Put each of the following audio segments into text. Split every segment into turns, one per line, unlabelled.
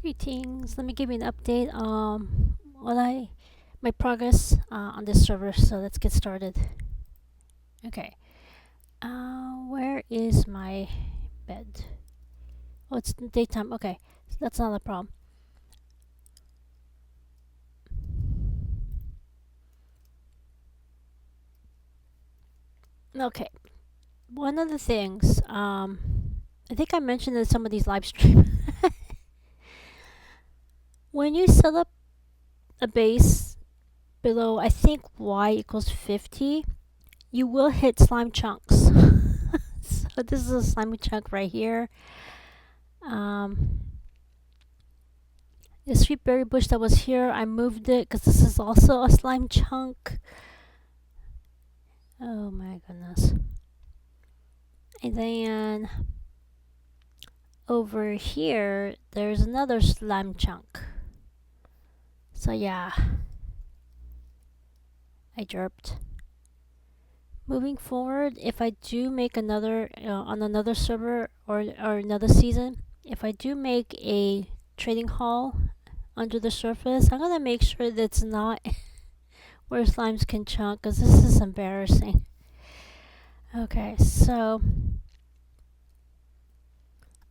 Greetings. Let me give you an update. What I my progress on this server. So let's get started. Okay. Where is my bed? Oh, it's daytime. Okay, so that's not a problem. Okay. One of the things. I think I mentioned in some of these live streams. When you set up a base below, I think y equals 50, you will hit slime chunks. So this is a slimy chunk right here. Um, the sweet berry bush that was here, I moved it because this is also a slime chunk. Oh my goodness. And then over here, there's another slime chunk. So yeah, I derped. Moving forward, if I do make another on another server or another season, if I do make a trading hall under the surface, I'm gonna make sure that it's not where slimes can chunk, because this is embarrassing. Okay, so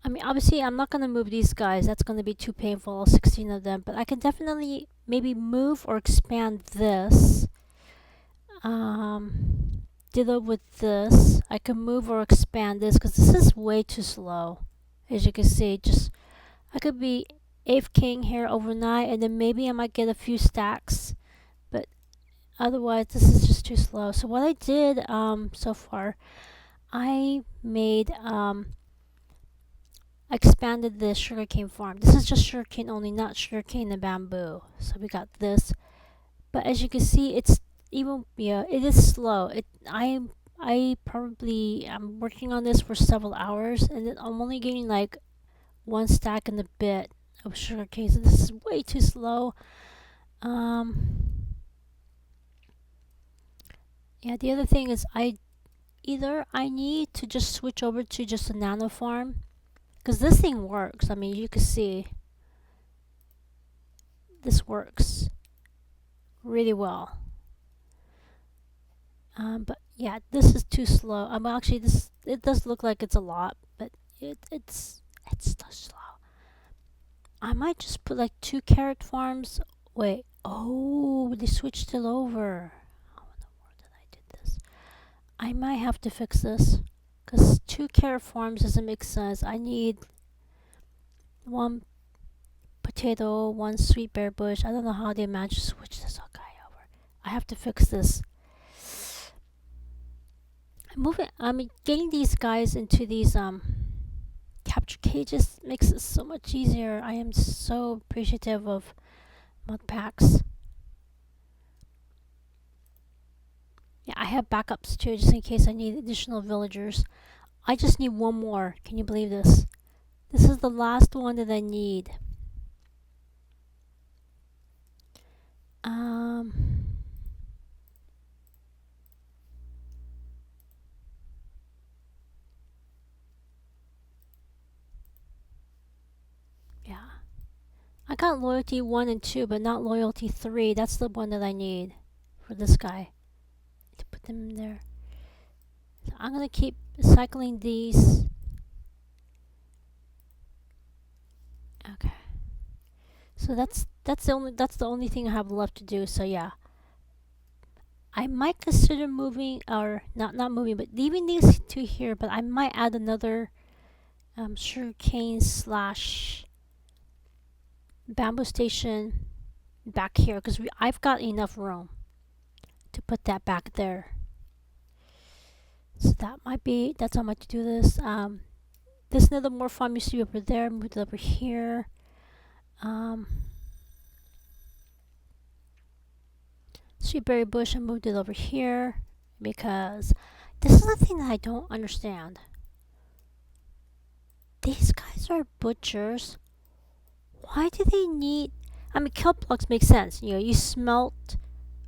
I mean, obviously, I'm not gonna move these guys. That's gonna be too painful, all 16 of them. But I can definitely maybe move or expand this. Ditto with this. I can move or expand this because this is way too slow. As you can see, just I could be 8th king here overnight, and then maybe I might get a few stacks. But otherwise, this is just too slow. So what I did so far, I made expanded the sugarcane farm. This is just sugarcane only, not sugarcane and bamboo. So we got this. But as you can see, it's even it is slow. I probably am working on this for several hours, and then I'm only getting like one stack in a bit of sugarcane. So this is way too slow. Yeah, the other thing is either I need to just switch over to just a nano farm, because this thing works. I mean, you can see this works really well. But yeah, this is too slow. Actually, this it does look like it's a lot, but it's too slow. I might just put like 2 carrot farms. Wait, oh, they switched it over. How in the world did I do this? I might have to fix this, because 2 carrot farms doesn't make sense. I need 1 potato, 1 sweet berry bush. I don't know how they managed to switch this guy over. I have to fix this. Getting these guys into these capture cages makes it so much easier. I am so appreciative of mod packs. Yeah, I have backups too, just in case I need additional villagers. I just need one more. Can you believe this? This is the last one that I need. Um, yeah. I got loyalty 1 and 2, but not loyalty 3. That's the one that I need for this guy to put them in there. So I'm gonna keep cycling these. Okay. So that's the only thing I have left to do. So yeah, I might consider moving, or not moving, but leaving these 2 here. But I might add another sugarcane slash bamboo station back here, because I've got enough room to put that back there. So that's how much to do this. This nether more farm used to be over there, moved it over here. Sweet berry bush, I moved it over here because this is the thing that I don't understand. These guys are butchers. Why do they need? I mean, kelp blocks make sense. You smelt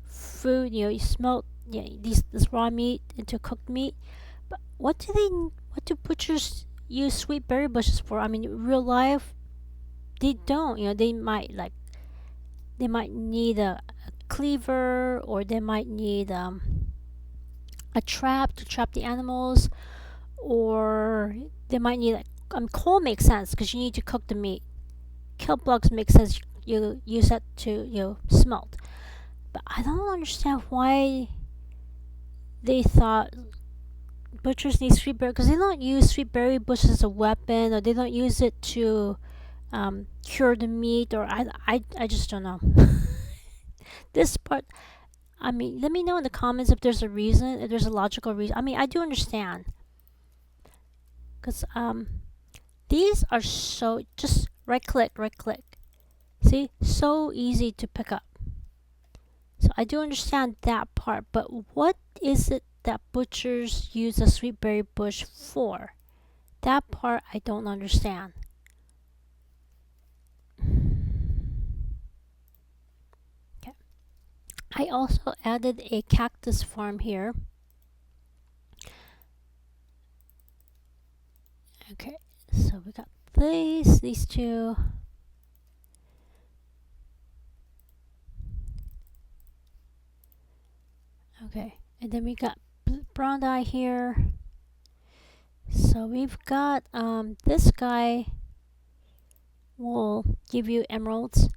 food. You smelt this raw meat into cooked meat. But what do butchers use sweet berry bushes for? I mean, in real life, they don't. They might need a cleaver, or they might need a trap to trap the animals, or they might need coal makes sense because you need to cook the meat. Kelp blocks make sense. You use that to smelt. But I don't understand why they thought butchers need sweet berry, because they don't use sweet berry bush as a weapon, or they don't use it to cure the meat, or I just don't know. This part, I mean, let me know in the comments if there's a reason, if there's a logical reason. I mean, I do understand, because these are so, just right click, see, so easy to pick up. So I do understand that part, but what is it that butchers use a sweet berry bush for? That part I don't understand. Okay. I also added a cactus farm here. Okay, so we got these two. Okay, and then we got brown dye here. So we've got this guy will give you emeralds,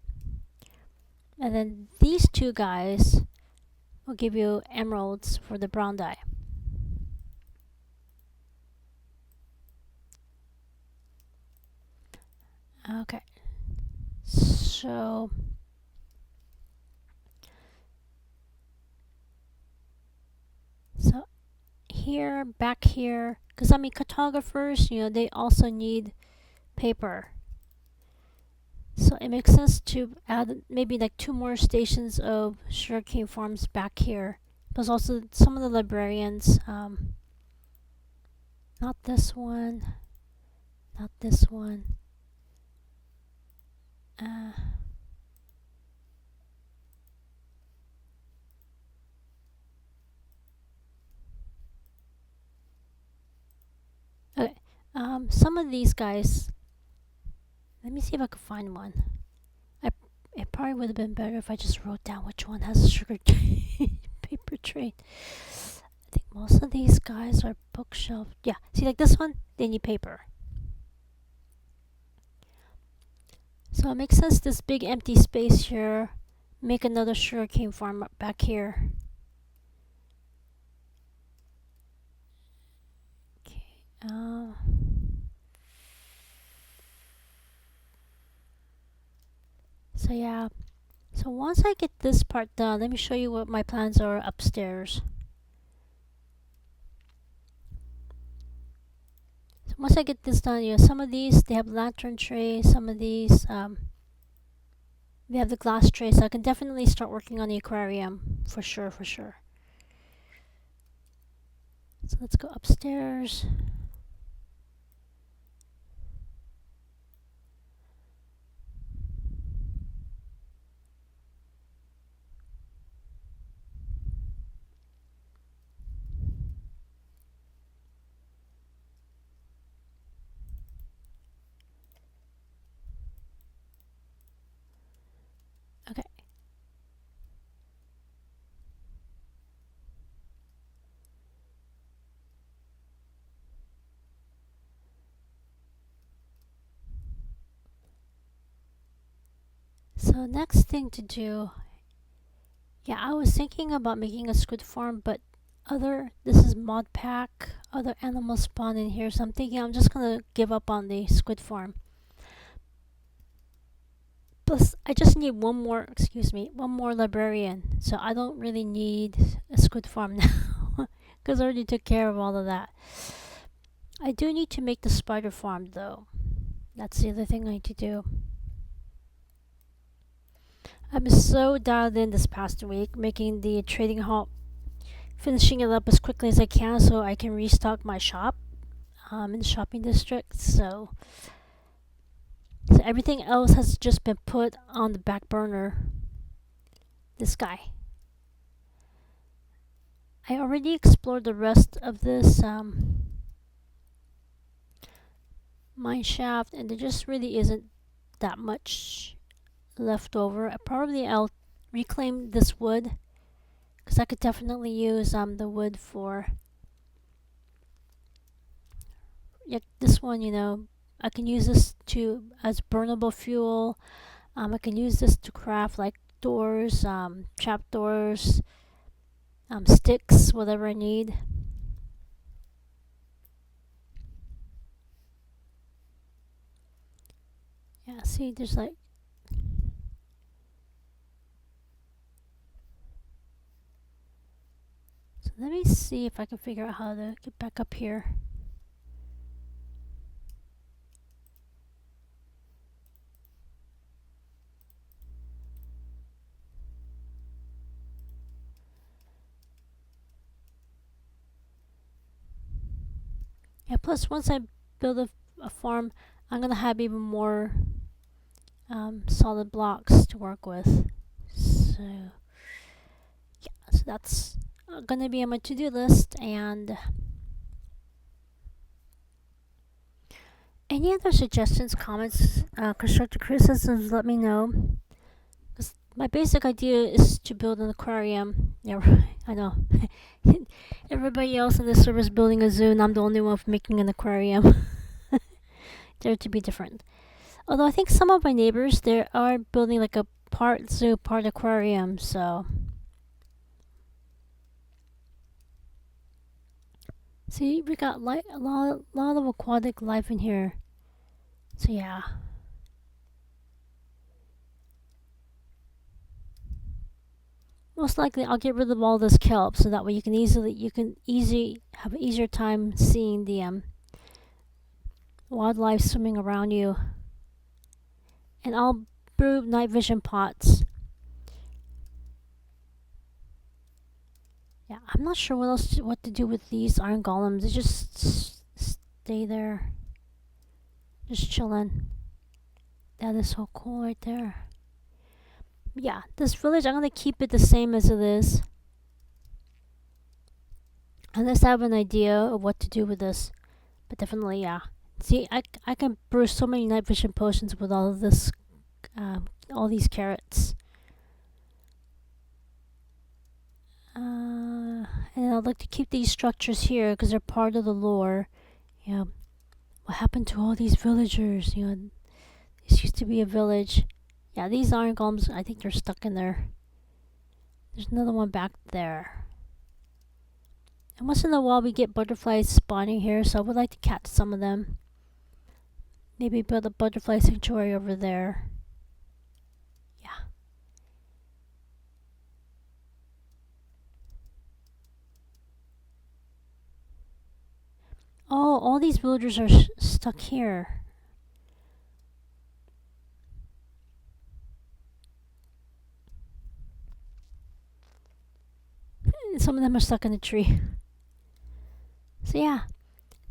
and then these two guys will give you emeralds for the brown dye. Okay, so here, back here, because I mean, cartographers, they also need paper. So it makes sense to add maybe like 2 more stations of sugarcane farms back here. Because also some of the librarians, not this one, not this one. Okay, some of these guys, let me see if I can find one. It probably would have been better if I just wrote down which one has a sugar paper trade. I think most of these guys are bookshelf. Yeah, see, like this one, they need paper. So it makes sense, this big empty space here, make another sugarcane farm back here. Okay. So yeah. So once I get this part done, let me show you what my plans are upstairs. So once I get this done, some of these, they have lantern trays, some of these, they have the glass trays, so I can definitely start working on the aquarium, for sure. So let's go upstairs. Okay. So next thing to do, yeah, I was thinking about making a squid farm, but this is mod pack, other animals spawn in here, so I'm thinking I'm just gonna give up on the squid farm. Plus, I just need one more librarian, so I don't really need a squid farm now, because I already took care of all of that. I do need to make the spider farm though. That's the other thing I need to do. I've been so dialed in this past week, making the trading halt, finishing it up as quickly as I can so I can restock my shop in the shopping district. So everything else has just been put on the back burner. This guy. I already explored the rest of this mine shaft, and there just really isn't that much left over. I'll reclaim this wood because I could definitely use the wood for, yeah, this one. I can use this to as burnable fuel. I can use this to craft like doors, trap doors, sticks, whatever I need. Yeah, see, there's like, so let me see if I can figure out how to get back up here. Yeah, plus once I build a farm, I'm gonna have even more solid blocks to work with. So yeah, so that's gonna be on my to-do list. And any other suggestions, comments, constructive criticisms, let me know. 'Cause my basic idea is to build an aquarium. Yeah, I know. Everybody else in the server is building a zoo, and I'm the only one making an aquarium. They're to be different. Although I think some of my neighbors they are building like a part zoo, part aquarium. So see, we got a lot of aquatic life in here. So yeah. Most likely, I'll get rid of all this kelp so that way you can easily have an easier time seeing the wildlife swimming around you. And I'll brew night vision pots. Yeah, I'm not sure what to do with these iron golems. They just stay there, just chilling. That is so cool right there. Yeah, this village, I'm gonna keep it the same as it is. Unless I have an idea of what to do with this. But definitely, yeah. See, I can brew so many night vision potions with all of this, all these carrots. And I'd like to keep these structures here because they're part of the lore. What happened to all these villagers? This used to be a village. Yeah, these iron golems, I think they're stuck in there. There's another one back there. And once in a while we get butterflies spawning here, so I would like to catch some of them. Maybe build a butterfly sanctuary over there. Yeah. Oh, all these villagers are stuck here. Some of them are stuck in a tree. So yeah,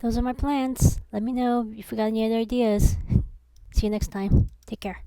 those are my plans. Let me know if you got any other ideas. See you next time. Take care.